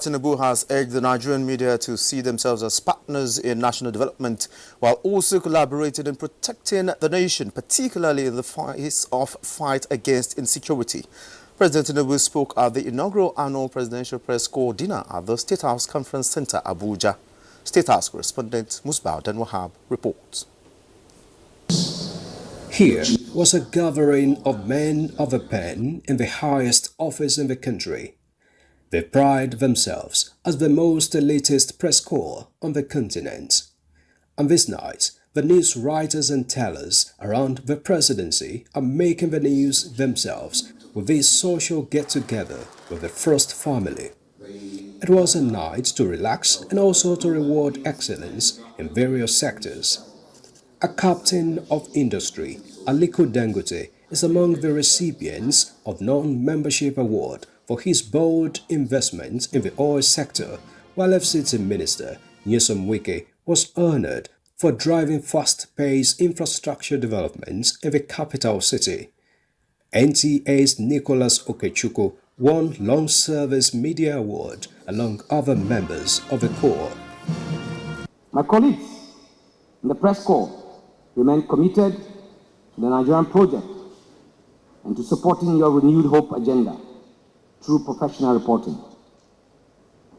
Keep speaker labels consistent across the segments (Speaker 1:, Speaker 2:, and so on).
Speaker 1: Tinubu has urged the Nigerian media to see themselves as partners in national development while also collaborating in protecting the nation, particularly in the face of fight against insecurity. President Tinubu spoke at the inaugural annual Presidential Press Corps dinner at the State House Conference Center, Abuja. State House correspondent Musbao Dan Wahab reports.
Speaker 2: Here was a gathering of men of a pen in the highest office in the country. They pride themselves as the most elitist press corps on the continent. On this night, the news writers and tellers around the presidency are making the news themselves with this social get-together with the first family. It was a night to relax and also to reward excellence in various sectors. A captain of industry, Aliko Dangote, is among the recipients of non-membership award for his bold investments in the oil sector, while FCT Minister Nyesom Wike was honored for driving fast-paced infrastructure developments in the capital city. NTA's Nicholas Okechukwu won Long Service Media Award along other members of the Corps.
Speaker 3: My colleagues in the press corps remain committed to the Nigerian project and to supporting your renewed hope agenda through professional reporting.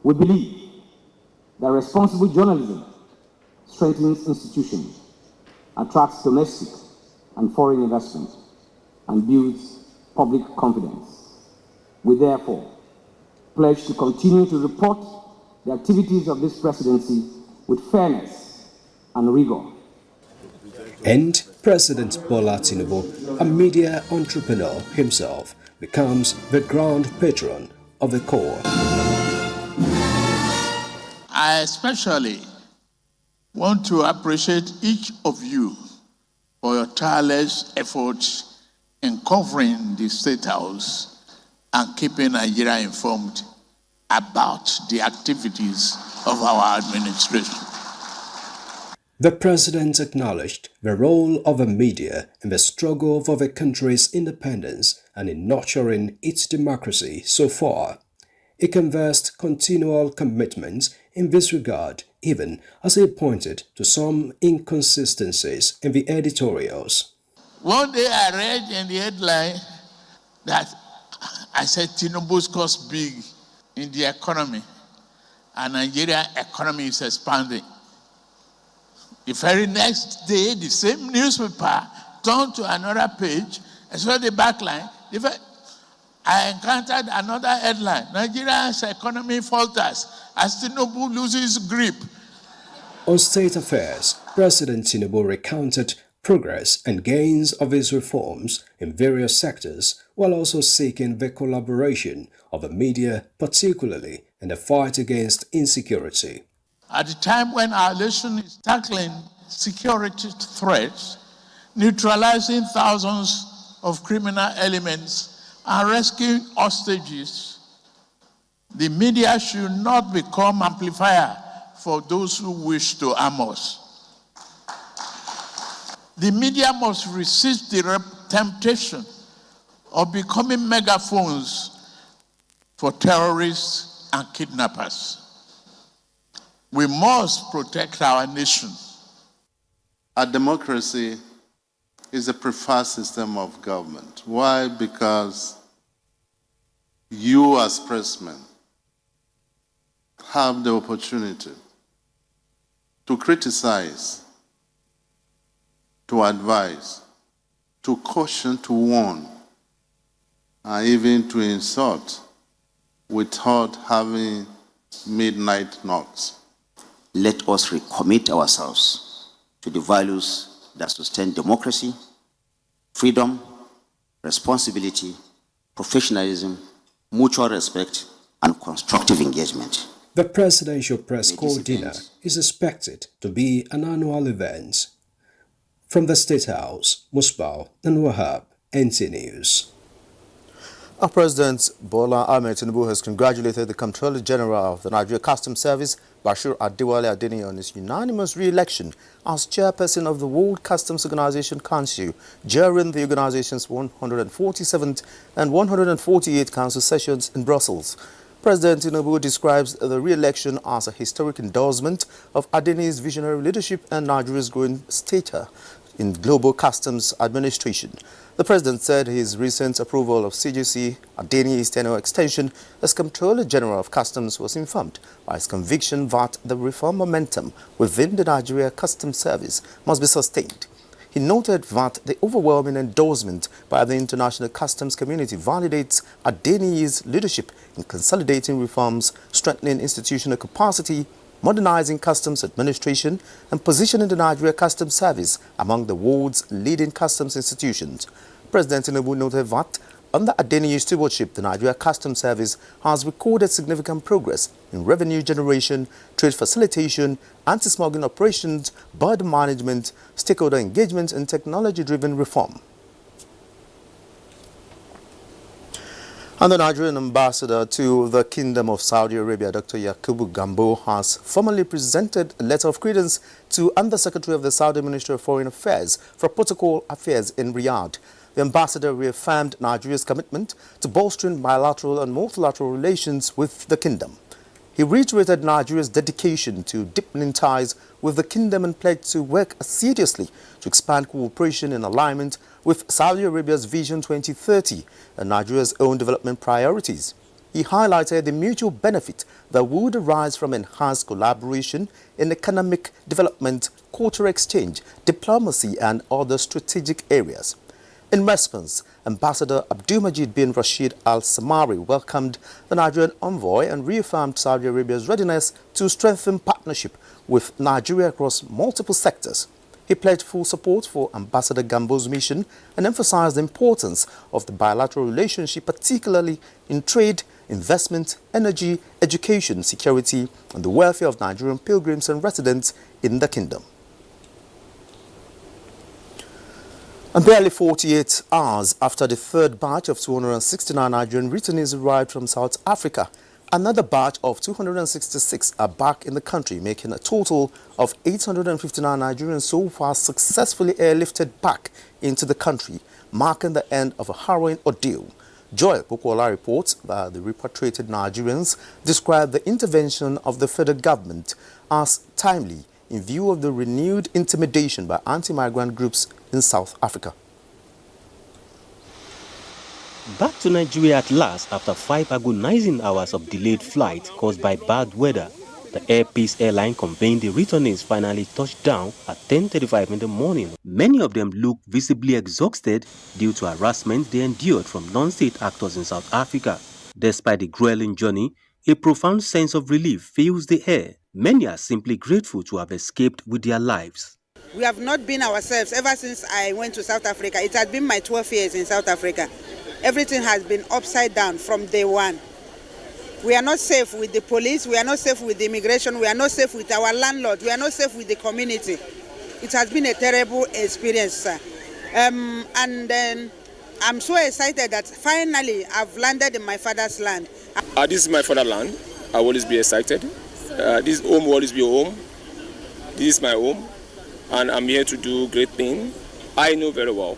Speaker 3: We believe that responsible journalism strengthens institutions, attracts domestic and foreign investment, and builds public confidence. We therefore pledge to continue to report the activities of this presidency with fairness and rigor.
Speaker 2: And President Bola Tinubu, a media entrepreneur himself, becomes the grand patron of the Corps.
Speaker 4: I especially want to appreciate each of you for your tireless efforts in covering the State House and keeping Nigeria informed about the activities of our administration.
Speaker 2: The President acknowledged the role of the media in the struggle for the country's independence and in nurturing its democracy so far. He conversed continual commitments in this regard, even as he pointed to some inconsistencies in the editorials.
Speaker 4: One day I read in the headline that I said Tinubu's cost big in the economy and Nigerian economy is expanding. The very next day, the same newspaper turned to another page, and saw the backline. I encountered another headline: Nigeria's economy falters as Tinubu loses grip.
Speaker 2: On state affairs, President Tinubu recounted progress and gains of his reforms in various sectors, while also seeking the collaboration of the media, particularly in the fight against insecurity.
Speaker 4: At the time when our nation is tackling security threats, neutralizing thousands of criminal elements, and rescuing hostages, the media should not become amplifier for those who wish to harm us. The media must resist the temptation of becoming megaphones for terrorists and kidnappers. We must protect our nation.
Speaker 5: Our democracy is a preferred system of government. Why? Because you as pressmen have the opportunity to criticize, to advise, to caution, to warn, and even to insult without having midnight knocks.
Speaker 6: Let us recommit ourselves to the values that sustain democracy, freedom, responsibility, professionalism, mutual respect, and constructive engagement.
Speaker 2: The Presidential Press Corps dinner is expected to be an annual event. From the State House, Musbao Dan Wahab, NT News.
Speaker 1: Our President Bola Ahmed Tinubu has congratulated the Comptroller General of the Nigeria Customs Service, Bashir Adewale Adeniyi, on his unanimous re-election as chairperson of the World Customs Organization Council during the organization's 147th and 148th Council sessions in Brussels. President Tinubu describes the re-election as a historic endorsement of Adeniyi's visionary leadership and Nigeria's growing stature in global customs administration. The president said his recent approval of CGC Adeniyi's tenure extension as Comptroller General of Customs was informed by his conviction that the reform momentum within the Nigeria Customs Service must be sustained. He noted that the overwhelming endorsement by the international customs community validates Adeniyi's leadership in consolidating reforms, strengthening institutional capacity, modernizing customs administration, and positioning the Nigeria Customs Service among the world's leading customs institutions. President Tinubu noted that under Adeniyi's stewardship, the Nigeria Customs Service has recorded significant progress in revenue generation, trade facilitation, anti-smuggling operations, border management, stakeholder engagement, and technology-driven reform. And the Nigerian ambassador to the Kingdom of Saudi Arabia, Dr. Yakubu Gambo, has formally presented a letter of credence to Undersecretary of the Saudi Ministry of Foreign Affairs for Protocol Affairs in Riyadh. The ambassador reaffirmed Nigeria's commitment to bolstering bilateral and multilateral relations with the kingdom. He reiterated Nigeria's dedication to deepening ties with the kingdom and pledged to work assiduously to expand cooperation in alignment with Saudi Arabia's Vision 2030 and Nigeria's own development priorities. He highlighted the mutual benefit that would arise from enhanced collaboration in economic development, cultural exchange, diplomacy, and other strategic areas. In response, Ambassador Abdulmajid bin Rashid Al Samari welcomed the Nigerian envoy and reaffirmed Saudi Arabia's readiness to strengthen partnership with Nigeria across multiple sectors. He pledged full support for Ambassador Gambo's mission and emphasized the importance of the bilateral relationship, particularly in trade, investment, energy, education, security, and the welfare of Nigerian pilgrims and residents in the kingdom. And barely 48 hours after the third batch of 269 Nigerian returnees arrived from South Africa, another batch of 266 are back in the country, making a total of 859 Nigerians so far successfully airlifted back into the country, marking the end of a harrowing ordeal. Joel Bukola reports that the repatriated Nigerians described the intervention of the federal government as timely in view of the renewed intimidation by anti-migrant groups in South Africa.
Speaker 7: Back to Nigeria at last after 5 agonizing hours of delayed flight caused by bad weather, the Air Peace airline conveying the returnees finally touched down at 10:35 in the morning. Many of them looked visibly exhausted due to harassment they endured from non-state actors in South Africa. Despite the grueling journey, a profound sense of relief fills the air. Many are simply grateful to have escaped with their lives.
Speaker 8: We have not been ourselves ever since I went to South Africa. It has been my 12 years in South Africa. Everything has been upside down from day one. We are not safe with the police, we are not safe with the immigration, we are not safe with our landlord, we are not safe with the community. It has been a terrible experience, sir. And then I'm so excited that finally I've landed in my father's land.
Speaker 9: This is my fatherland. I will always be excited. This home will always be home. This is my home, and I'm here to do great things. I know very well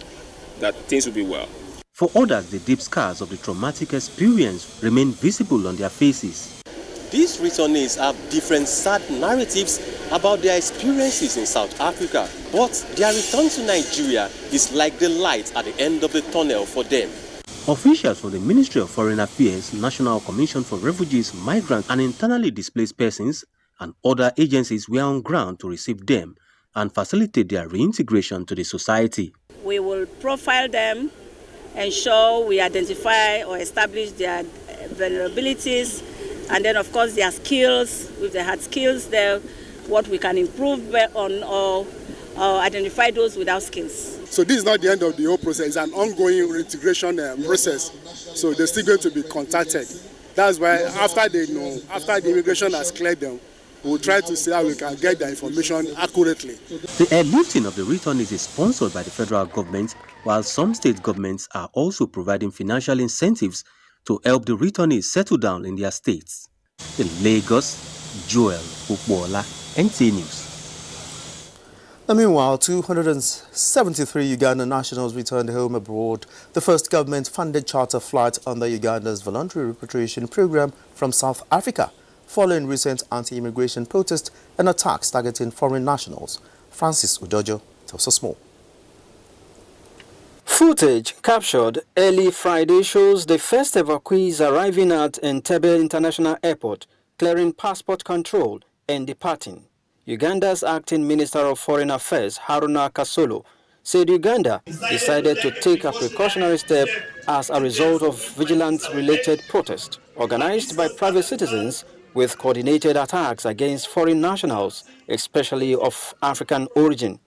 Speaker 9: that things will be well.
Speaker 7: For others, the deep scars of the traumatic experience remain visible on their faces.
Speaker 10: These returnees have different sad narratives about their experiences in South Africa, but their return to Nigeria is like the light at the end of the tunnel for them.
Speaker 7: Officials from the Ministry of Foreign Affairs, National Commission for Refugees, Migrants and Internally Displaced Persons, and other agencies were on ground to receive them and facilitate their reintegration to the society.
Speaker 11: We will profile them, ensure we identify or establish their vulnerabilities, and then of course their skills, if they had skills there, what we can improve on or identify those without skills.
Speaker 12: So this is not the end of the whole process, it's an ongoing reintegration process. So they're still going to be contacted. That's why after the immigration has cleared them, we'll try to see how we can get the information accurately.
Speaker 7: The airlifting of the returnees is sponsored by the federal government, while some state governments are also providing financial incentives to help the returnees settle down in their states. In Lagos, Joel Bukola, NTA News.
Speaker 1: And meanwhile, 273 Ugandan nationals returned home abroad, the first government-funded charter flight under Uganda's voluntary repatriation program from South Africa, following recent anti-immigration protests and attacks targeting foreign nationals. Francis Udojo tells us more.
Speaker 13: Footage captured early Friday shows the first evacuees arriving at Entebbe International Airport, clearing passport control and departing. Uganda's acting Minister of Foreign Affairs, Haruna Kasolo, said Uganda decided to take a precautionary step as a result of vigilance-related protests organized by private citizens with coordinated attacks against foreign nationals, especially of African origin.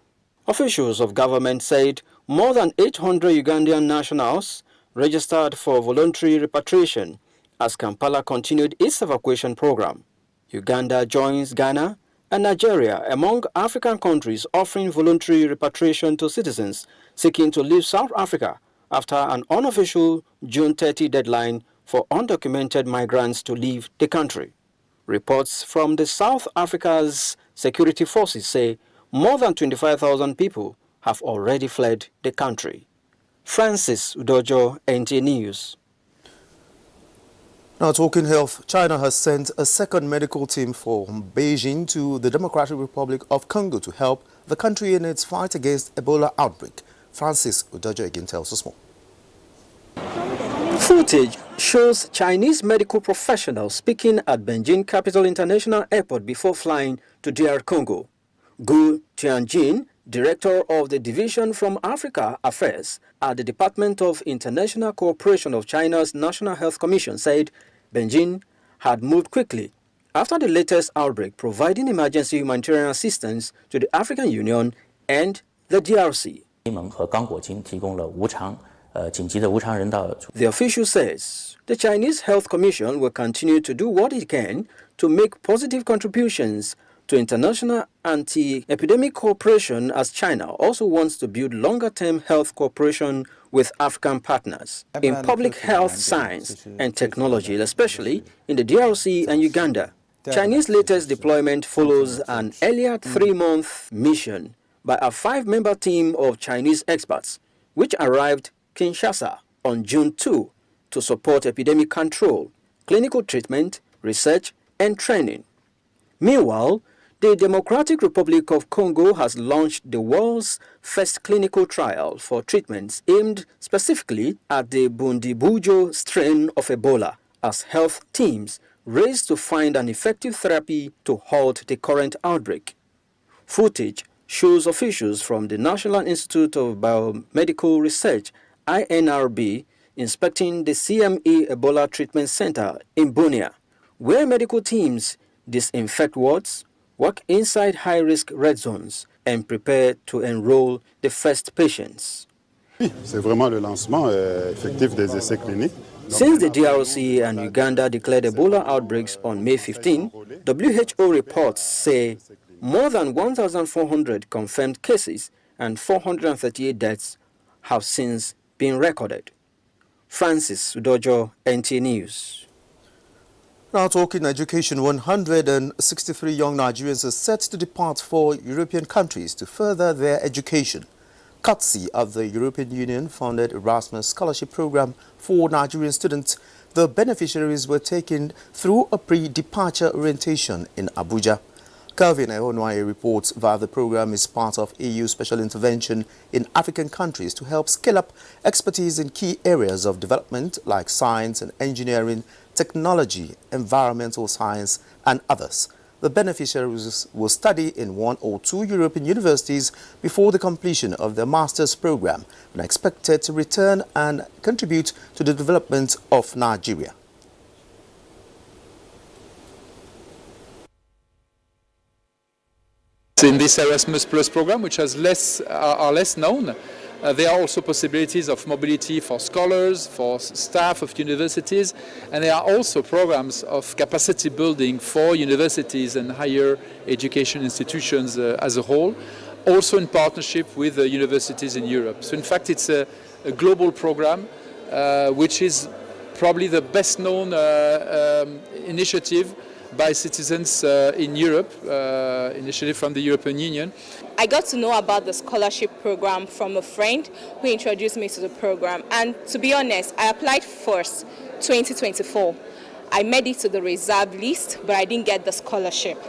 Speaker 13: Officials of government said more than 800 Ugandan nationals registered for voluntary repatriation as Kampala continued its evacuation program. Uganda joins Ghana and Nigeria among African countries offering voluntary repatriation to citizens seeking to leave South Africa after an unofficial June 30 deadline for undocumented migrants to leave the country. Reports from the South Africa's security forces say more than 25,000 people have already fled the country. Francis Udojo, NT News.
Speaker 1: Now talking health, China has sent a second medical team from Beijing to the Democratic Republic of Congo to help the country in its fight against Ebola outbreak. Francis Udojo again tells us more.
Speaker 13: Footage shows Chinese medical professionals speaking at Beijing Capital International Airport before flying to DR Congo. Gu Tianjin, Director of the Division from Africa Affairs at the Department of International Cooperation of China's National Health Commission, said Beijing had moved quickly after the latest outbreak, providing emergency humanitarian assistance to the African Union and the DRC. The official says the Chinese Health Commission will continue to do what it can to make positive contributions to international anti-epidemic cooperation, as China also wants to build longer-term health cooperation with African partners in public health science and technology, especially in the DRC and Uganda. Chinese latest deployment follows an earlier 3-month mission by a 5-member team of Chinese experts, which arrived Kinshasa on June 2 to support epidemic control, clinical treatment, research, and training. Meanwhile, the Democratic Republic of Congo has launched the world's first clinical trial for treatments aimed specifically at the Bundibujo strain of Ebola, as health teams race to find an effective therapy to halt the current outbreak. Footage shows officials from the National Institute of Biomedical Research, INRB, inspecting the CME Ebola Treatment Center in Bunia, where medical teams disinfect wards, work inside high-risk red zones, and prepare to enroll the first patients.
Speaker 14: C'est vraiment le lancement effectif des essais cliniques.
Speaker 13: Since the DRC and Uganda declared Ebola outbreaks on May 15, WHO reports say more than 1,400 confirmed cases and 438 deaths have since been recorded. Francis Udojo, NT News.
Speaker 1: Now talking education, 163 young Nigerians are set to depart for European countries to further their education. Courtesy of the European Union-funded Erasmus Scholarship Program for Nigerian students, the beneficiaries were taken through a pre-departure orientation in Abuja. Calvin Ehonwaye reports that the program is part of EU special intervention in African countries to help scale up expertise in key areas of development like science and engineering, technology, environmental science, and others. The beneficiaries will study in 1 or 2 European universities before the completion of their master's program and are expected to return and contribute to the development of Nigeria.
Speaker 15: In this Erasmus Plus program, which are less known, there are also possibilities of mobility for scholars, for staff of universities, and there are also programs of capacity building for universities and higher education institutions as a whole, also in partnership with universities in Europe. So in fact it's a global program which is probably the best known initiative by citizens in Europe, initially from the European Union.
Speaker 16: I got to know about the scholarship program from a friend who introduced me to the program. And to be honest, I applied first, 2024. I made it to the reserve list, but I didn't get the scholarship.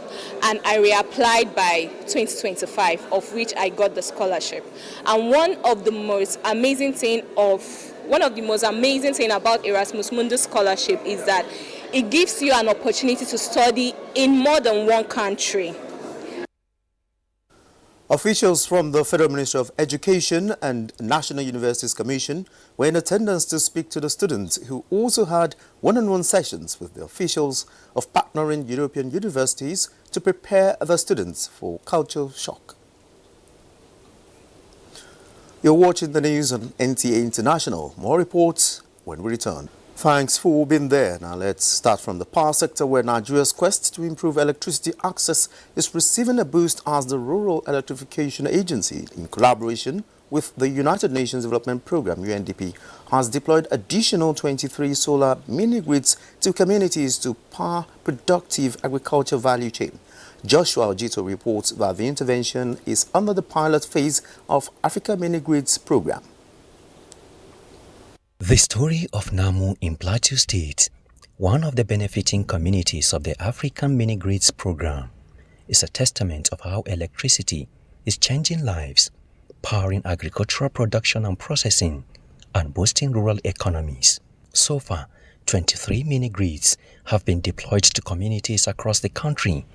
Speaker 16: And I reapplied by 2025, of which I got the scholarship. And one of the most amazing things about Erasmus Mundus scholarship is that it gives you an opportunity to study in more than one country.
Speaker 1: Officials from the Federal Ministry of Education and National Universities Commission were in attendance to speak to the students, who also had one-on-one sessions with the officials of partnering European universities to prepare the students for cultural shock. You're watching the news on NTA International. More reports when we return. Thanks for being there. Now let's start from the power sector, where Nigeria's quest to improve electricity access is receiving a boost as the Rural Electrification Agency, in collaboration with the United Nations Development Programme (UNDP), has deployed additional 23 solar mini-grids to communities to power productive agriculture value chain. Joshua Ojito reports that the intervention is under the pilot phase of Africa Mini-Grids Programme.
Speaker 17: The story of Namu in Plateau State, one of the benefiting communities of the African Mini-Grids Program, is a testament of how electricity is changing lives, powering agricultural production and processing, and boosting rural economies. So far, 23 mini-grids have been deployed to communities across the country,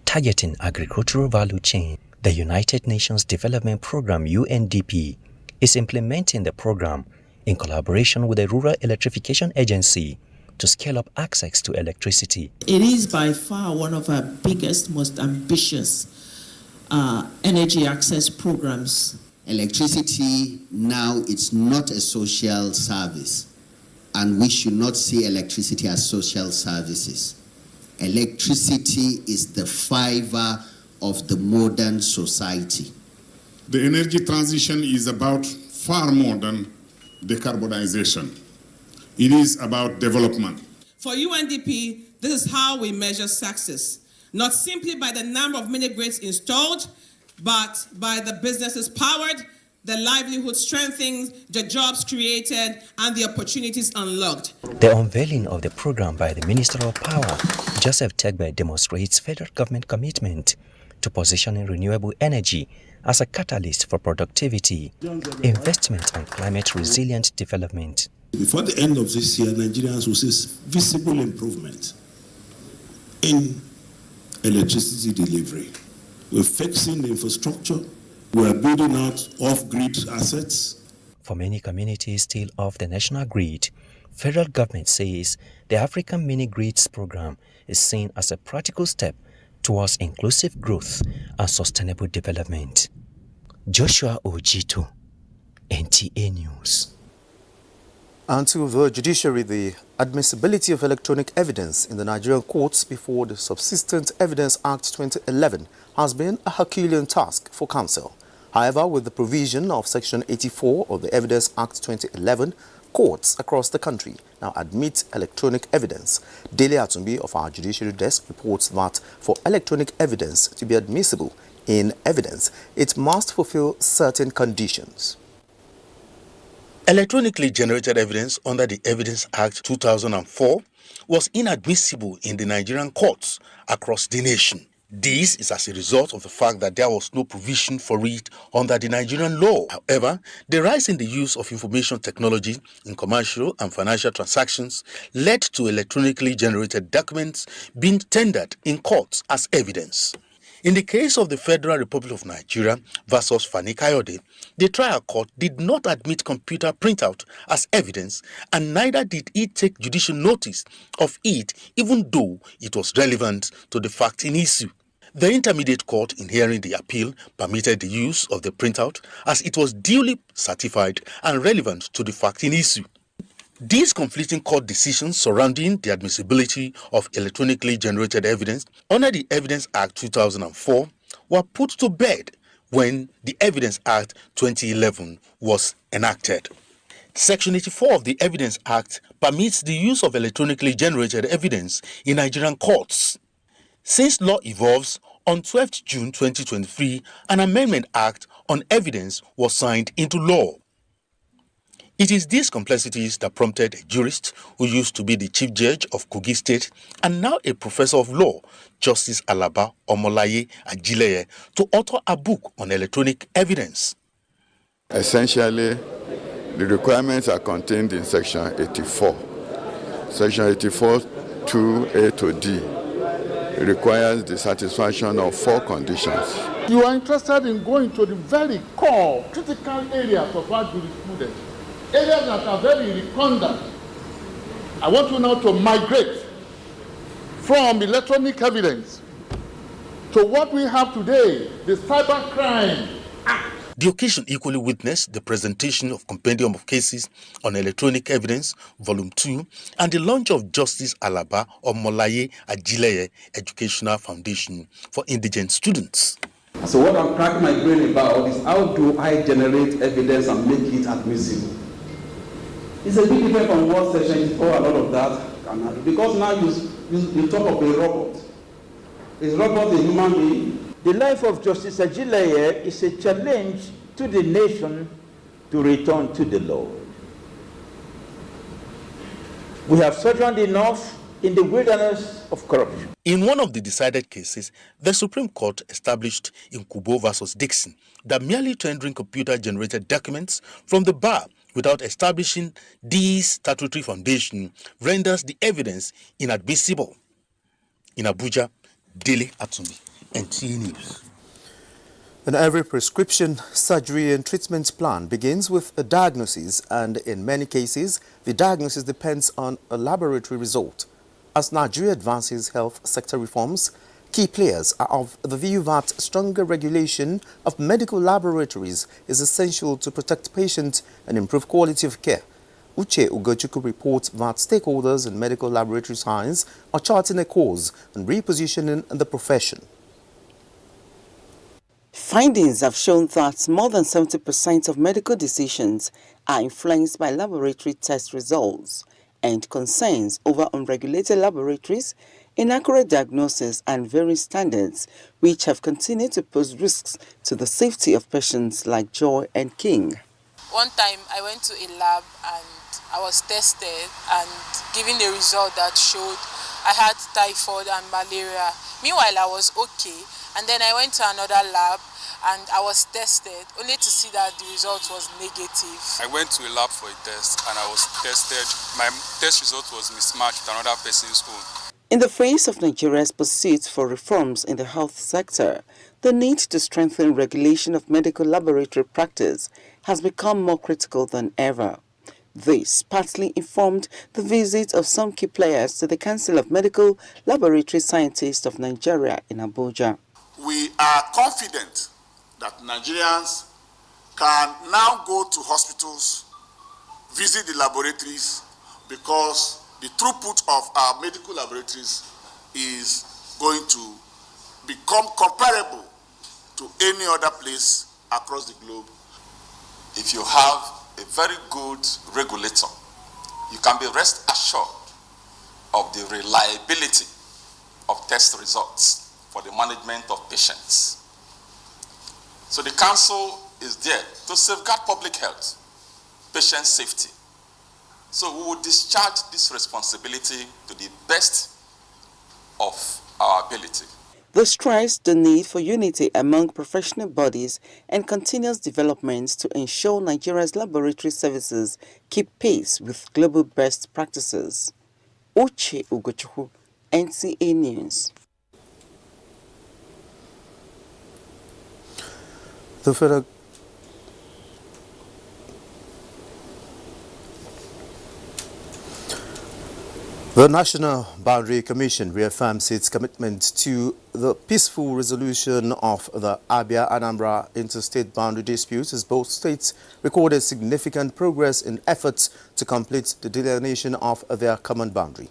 Speaker 17: targeting agricultural value chain. The United Nations Development Programme (UNDP) is implementing the program in collaboration with the Rural Electrification Agency to scale up access to electricity.
Speaker 18: It is by far one of our biggest, most ambitious energy access programs.
Speaker 19: Electricity now, it's not a social service, and we should not see electricity as social services. Electricity is the fiber of the modern society.
Speaker 20: The energy transition is about far more than decarbonization. It is about development.
Speaker 18: For UNDP, this is how we measure success, not simply by the number of mini-grids installed, but by the businesses powered, the livelihood strengthened, the jobs created, and the opportunities unlocked.
Speaker 17: The unveiling of the program by the Minister of Power, Joseph Tegbe, demonstrates federal government commitment to positioning renewable energy as a catalyst for productivity, investment, and climate-resilient development.
Speaker 21: Before the end of this year, Nigerians will see visible improvement in electricity delivery. We're fixing the infrastructure. We're building out off-grid assets.
Speaker 17: For many communities still off the national grid, federal government says the African Mini-Grids Program is seen as a practical step towards inclusive growth and sustainable development. Joshua Ojito, NTA News.
Speaker 1: And to the judiciary, the admissibility of electronic evidence in the Nigerian courts before the Subsistent Evidence Act 2011 has been a Herculean task for counsel. However, with the provision of Section 84 of the Evidence Act 2011, courts across the country now admit electronic evidence. Dele Atumbi of our judiciary desk reports that for electronic evidence to be admissible in evidence, it must fulfill certain conditions.
Speaker 22: Electronically generated evidence under the Evidence Act 2004 was inadmissible in the Nigerian courts across the nation. This is as a result of the fact that there was no provision for it under the Nigerian law. However, the rise in the use of information technology in commercial and financial transactions led to electronically generated documents being tendered in courts as evidence. In the case of the Federal Republic of Nigeria versus Fani Kayode, the trial court did not admit computer printout as evidence, and neither did it take judicial notice of it, even though it was relevant to the fact in issue. The intermediate court, in hearing the appeal, permitted the use of the printout as it was duly certified and relevant to the fact in issue. These conflicting court decisions surrounding the admissibility of electronically generated evidence under the Evidence Act 2004 were put to bed when the Evidence Act 2011 was enacted. Section 84 of the Evidence Act permits the use of electronically generated evidence in Nigerian courts. Since law evolves, on 12th June 2023, an Amendment Act on Evidence was signed into law. It is these complexities that prompted a jurist who used to be the Chief Judge of Kogi State and now a Professor of Law, Justice Alaba Omolaye Ajileye, to author a book on electronic evidence.
Speaker 3: Essentially, the requirements are contained in Section 84. Section 84, 2A to D. It requires the satisfaction of 4 conditions.
Speaker 20: You are interested in going to the very core, critical areas of our jurisprudence, areas that are very recondite. I want you now to migrate from electronic evidence to what we have today, the Cybercrime Act.
Speaker 22: The occasion equally witnessed the presentation of Compendium of Cases on Electronic Evidence, Volume 2, and the launch of Justice Alaba Omolaye Ajileye Educational Foundation for Indigent Students.
Speaker 4: So what I'm cracking my brain about is how do I generate evidence and make it admissible? It's a bit different from what Section 84 and all of that can handle. Because now you talk of a robot. Is robot a human being?
Speaker 23: The life of Justice Ajileye is a challenge to the nation to return to the Lord. We have sojourned enough in the wilderness of corruption.
Speaker 22: In one of the decided cases, the Supreme Court established in Kubo versus Dixon that merely tendering computer-generated documents from the bar without establishing this statutory foundation renders the evidence inadmissible. In Abuja, Dele Atumbi, NTA News.
Speaker 1: And every prescription, surgery and treatment plan begins with a diagnosis, and in many cases, the diagnosis depends on a laboratory result. As Nigeria advances health sector reforms, key players are of the view that stronger regulation of medical laboratories is essential to protect patients and improve quality of care. Uche Ugochukwu reports that stakeholders in medical laboratory science are charting a course and repositioning the profession.
Speaker 24: Findings have shown that more than 70% of medical decisions are influenced by laboratory test results, and concerns over unregulated laboratories, inaccurate diagnosis and varying standards, which have continued to pose risks to the safety of patients like Joy and King.
Speaker 25: One time I went to a lab and I was tested and given a result that showed I had typhoid and malaria. Meanwhile, I was okay, and then I went to another lab and I was tested, only to see that the result was negative.
Speaker 26: I went to a lab for a test and I was tested. My test result was mismatched with another person's own.
Speaker 24: In the face of Nigeria's pursuit for reforms in the health sector, the need to strengthen regulation of medical laboratory practice has become more critical than ever. This partly informed the visit of some key players to the Council of Medical Laboratory Scientists of Nigeria in Abuja.
Speaker 27: We are confident that Nigerians can now go to hospitals, visit the laboratories, because the throughput of our medical laboratories is going to become comparable to any other place across the globe.
Speaker 28: If you have a very good regulator, you can be rest assured of the reliability of test results for the management of patients. So the council is there to safeguard public health, patient safety. So we will discharge this responsibility to the best of our ability.
Speaker 24: This stressed the need for unity among professional bodies and continuous developments to ensure Nigeria's laboratory services keep pace with global best practices. Uche Ugochukwu, NTA News.
Speaker 1: The National Boundary Commission reaffirms its commitment to the peaceful resolution of the Abia-Anambra interstate boundary disputes, as both states recorded significant progress in efforts to complete the delineation of their common boundary.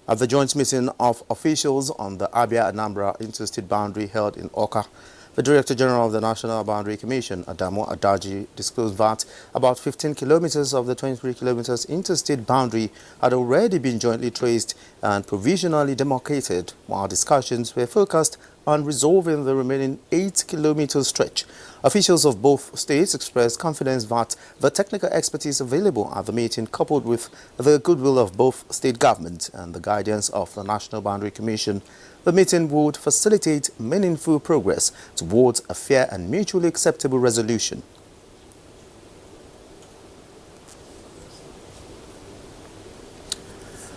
Speaker 1: At the joint meeting of officials on the Abia-Anambra interstate boundary held in Oka, The Director General of the National Boundary Commission, Adamu Adaji, disclosed that about 15 kilometers of the 23 kilometers interstate boundary had already been jointly traced and provisionally demarcated, while discussions were focused on resolving the remaining 8-kilometer stretch. Officials of both states expressed confidence that the technical expertise available at the meeting, coupled with the goodwill of both state governments and the guidance of the National Boundary Commission, the meeting would facilitate meaningful progress towards a fair and mutually acceptable resolution.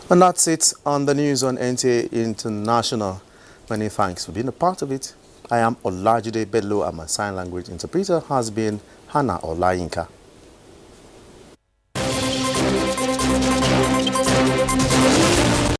Speaker 1: And that's it on the news on NTA International. Many thanks for being a part of it. I am Olajide Bedlo and my sign language interpreter has been Hannah Olayinka.